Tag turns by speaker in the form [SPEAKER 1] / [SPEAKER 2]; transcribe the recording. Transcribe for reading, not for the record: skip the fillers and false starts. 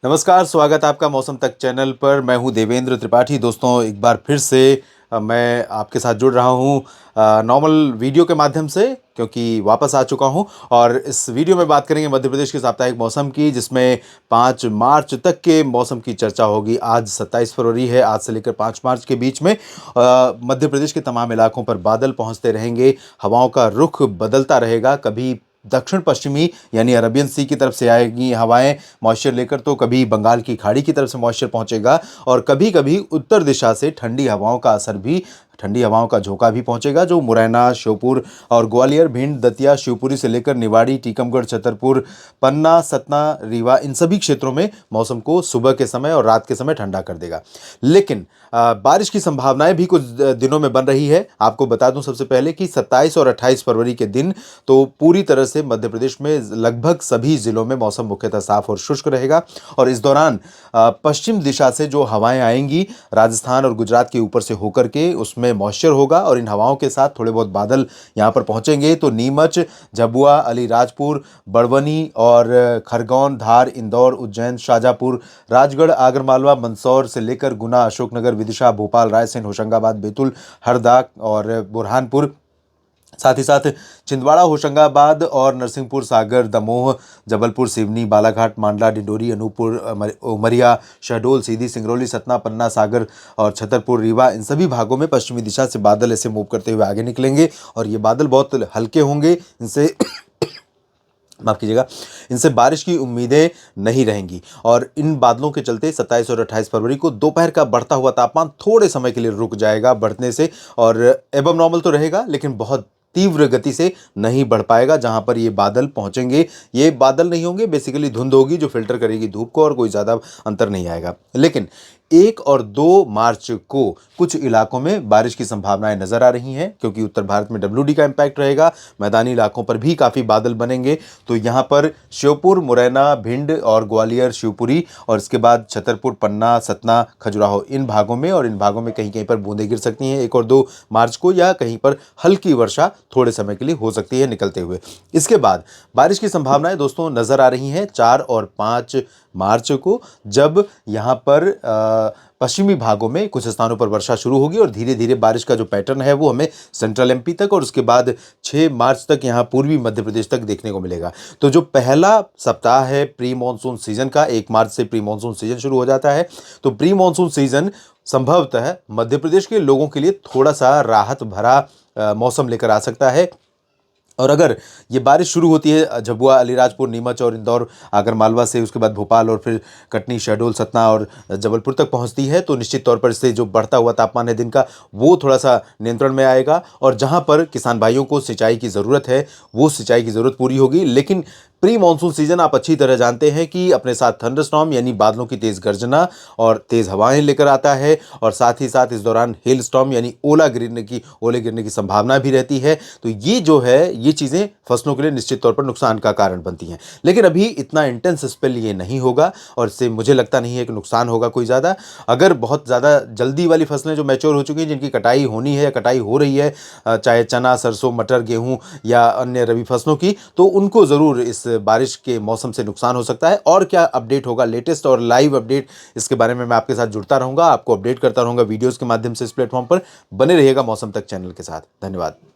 [SPEAKER 1] नमस्कार, स्वागत है आपका मौसम तक चैनल पर। मैं हूं देवेंद्र त्रिपाठी। दोस्तों, एक बार फिर से मैं आपके साथ जुड़ रहा हूं नॉर्मल वीडियो के माध्यम से, क्योंकि वापस आ चुका हूं। और इस वीडियो में बात करेंगे मध्य प्रदेश के साप्ताहिक मौसम की, जिसमें 5 मार्च तक के मौसम की चर्चा होगी। आज 27 फरवरी है। आज से लेकर 5 मार्च के बीच में मध्य प्रदेश के तमाम इलाकों पर बादल पहुंचते रहेंगे। हवाओं का रुख बदलता रहेगा। कभी दक्षिण पश्चिमी यानी अरबियन सी की तरफ से आएगी हवाएं मॉइस्चर लेकर, तो कभी बंगाल की खाड़ी की तरफ से मॉइस्चर पहुंचेगा, और कभी कभी उत्तर दिशा से ठंडी हवाओं का असर भी, ठंडी हवाओं का झोंका भी पहुंचेगा, जो मुरैना, श्योपुर और ग्वालियर, भिंड, दतिया, शिवपुरी से लेकर निवाड़ी, टीकमगढ़, छतरपुर, पन्ना, सतना, रीवा, इन सभी क्षेत्रों में मौसम को सुबह के समय और रात के समय ठंडा कर देगा। लेकिन बारिश की संभावनाएं भी कुछ दिनों में बन रही है। आपको बता दूं सबसे पहले कि 27 और 28 फरवरी के दिन तो पूरी तरह से मध्य प्रदेश में लगभग सभी जिलों में मौसम मुख्यतः साफ और शुष्क रहेगा। और इस दौरान पश्चिम दिशा से जो हवाएं आएंगी राजस्थान और गुजरात के ऊपर से होकर के, उसमें मॉइस्चर होगा, और इन हवाओं के साथ थोड़े बहुत बादल यहां पर पहुंचेंगे। तो नीमच, झाबुआ, अलीराजपुर, बड़वनी और खरगोन, धार, इंदौर, उज्जैन, शाजापुर, राजगढ़, आगरमालवा, मंदसौर से लेकर गुना, अशोकनगर, विदिशा, भोपाल, रायसेन, होशंगाबाद, बैतूल, हरदा और बुरहानपुर, साथ ही साथ छिंदवाड़ा, होशंगाबाद और नरसिंहपुर, सागर, दमोह, जबलपुर, सिवनी, बालाघाट, मांडला, डिंडोरी, अनूपपुर, उमरिया, शहडोल, सीधी, सिंगरौली, सतना, पन्ना, सागर और छतरपुर, रीवा, इन सभी भागों में पश्चिमी दिशा से बादल ऐसे मूव करते हुए आगे निकलेंगे। और ये बादल बहुत हल्के होंगे। इनसे माफ कीजिएगा, इनसे बारिश की उम्मीदें नहीं रहेंगी। और इन बादलों के चलते 27 और 28 फरवरी को दोपहर का बढ़ता हुआ तापमान थोड़े समय के लिए रुक जाएगा बढ़ने से, और एबव नॉर्मल तो रहेगा, लेकिन बहुत तीव्र गति से नहीं बढ़ पाएगा। जहां पर ये बादल पहुंचेंगे, ये बादल नहीं होंगे, बेसिकली धुंध होगी जो फिल्टर करेगी धूप को, और कोई ज़्यादा अंतर नहीं आएगा। लेकिन 1 और 2 मार्च को कुछ इलाकों में बारिश की संभावनाएं नजर आ रही हैं, क्योंकि उत्तर भारत में डब्ल्यूडी का इंपैक्ट रहेगा। मैदानी इलाकों पर भी काफ़ी बादल बनेंगे। तो यहाँ पर श्योपुर, मुरैना, भिंड और ग्वालियर, शिवपुरी, और इसके बाद छतरपुर, पन्ना, सतना, खजुराहो, इन भागों में, और इन भागों में कहीं कहीं पर बूंदें गिर सकती हैं 1 और 2 मार्च को, या कहीं पर हल्की वर्षा थोड़े समय के लिए हो सकती है निकलते हुए। इसके बाद बारिश की संभावनाएं दोस्तों नजर आ रही हैं 4 और 5 मार्च को, जब यहाँ पर पश्चिमी भागों में कुछ स्थानों पर वर्षा शुरू होगी, और धीरे धीरे बारिश का जो पैटर्न है वो हमें सेंट्रल एमपी तक, और उसके बाद 6 मार्च तक यहाँ पूर्वी मध्य प्रदेश तक देखने को मिलेगा। तो जो पहला सप्ताह है प्री मानसून सीजन का, 1 मार्च से प्री मानसून सीजन शुरू हो जाता है। तो प्री मानसून सीजन संभवतः मध्य प्रदेश के लोगों के लिए थोड़ा सा राहत भरा मौसम लेकर आ सकता है। और अगर ये बारिश शुरू होती है झाबुआ, अलीराजपुर, नीमच और इंदौर, आगरमालवा से, उसके बाद भोपाल और फिर कटनी, शहडोल, सतना और जबलपुर तक पहुंचती है, तो निश्चित तौर पर इससे जो बढ़ता हुआ तापमान है दिन का, वो थोड़ा सा नियंत्रण में आएगा। और जहां पर किसान भाइयों को सिंचाई की ज़रूरत है, वो सिंचाई की ज़रूरत पूरी होगी। लेकिन प्री मानसून सीजन आप अच्छी तरह जानते हैं कि अपने साथ थंडरस्टॉर्म यानी बादलों की तेज़ गर्जना और तेज़ हवाएं लेकर आता है, और साथ ही साथ इस दौरान हेल स्टॉर्म यानी ओले गिरने की संभावना भी रहती है। तो ये जो है, ये चीज़ें फसलों के लिए निश्चित तौर पर नुकसान का कारण बनती हैं। लेकिन अभी इतना इंटेंस स्पेल ये नहीं होगा, और इससे मुझे लगता नहीं है कि नुकसान होगा कोई ज़्यादा। अगर बहुत ज़्यादा जल्दी वाली फसलें जो मैच्योर हो चुकी हैं, जिनकी कटाई होनी है या कटाई हो रही है, चाहे चना, सरसों, मटर, गेहूँ या अन्य रबी फसलों की, तो उनको ज़रूर इस बारिश के मौसम से नुकसान हो सकता है। और क्या अपडेट होगा, लेटेस्ट और लाइव अपडेट, इसके बारे में मैं आपके साथ जुड़ता रहूँगा, आपको अपडेट करता रहूँगा वीडियोज़ के माध्यम से। इस प्लेटफॉर्म पर बने रहिएगा मौसम तक चैनल के साथ। धन्यवाद।